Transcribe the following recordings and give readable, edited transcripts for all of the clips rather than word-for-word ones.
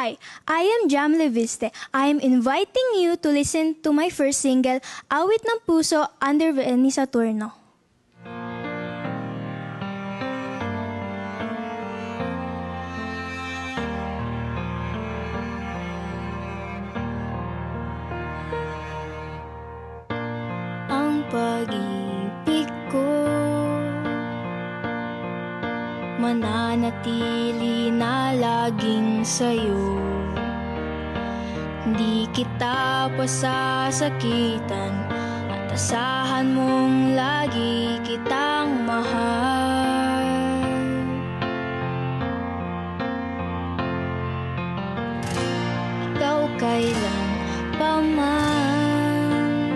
Hi, I am Jam Leviste. I am inviting you to listen to my first single, Awit ng Puso under Benny Saturno. Ang pag-ibig ko mananatili na laging sa'yo. Di kita pasasakitan at asahan mong lagi kitang mahal. Ikaw kailan pa man,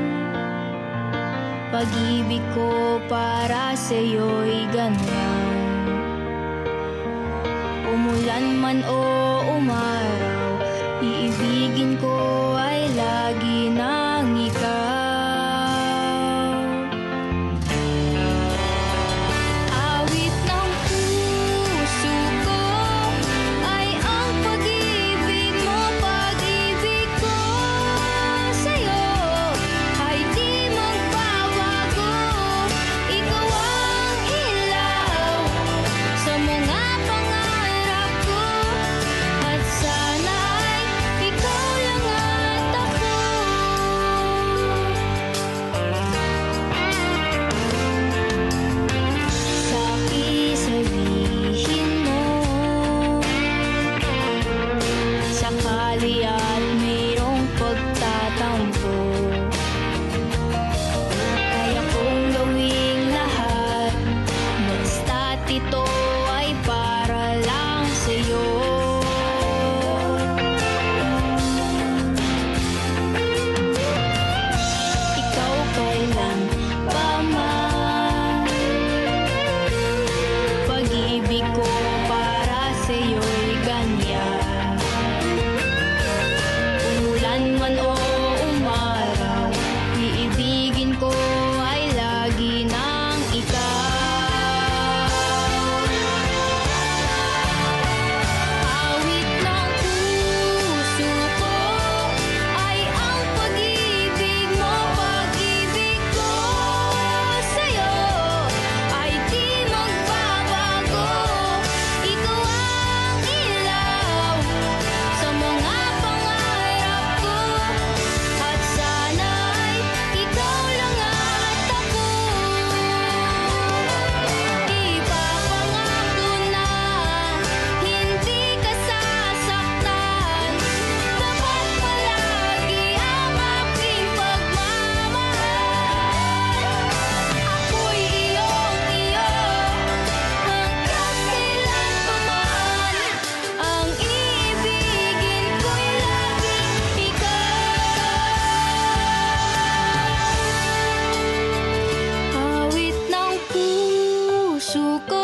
pag-ibig ko para sa'yo'y ganyan. Umulan man o umaraw, iibigin ko ay lagi nang ikaw. Awit ng puso ko ay ang pag-ibig mo, pag-ibig ko sa'yo ay di magbabago. Ikaw ang ilaw sa mga pangarap ko, at sana ay ikaw lang at ako. Sa'ki sabihin mo, sakali at mayroong pagtatampo, kaya kong gawing lahat, basta't ito ay para lang sa'yo. Ikaw kailan pa man, pag-ibig ko para sa'yo'y ganyan. Umulan man o umaraw, iibigin ko ay lagi nang ikaw. Awit ng puso ko ay ang pag-ibig mo, pag-ibig ko sa'yo ay di magbabago. Ikaw ang ilaw sa mga pangarap ko, at sana ay ikaw lang at ako. Ipapangako na hindi ka sasaktan, dapat palagi ang aking pagmamahal. Ako'y iyong-iyo hanggang kailanman, ang iibigin ko'y laging ikaw. Awit ng puso ko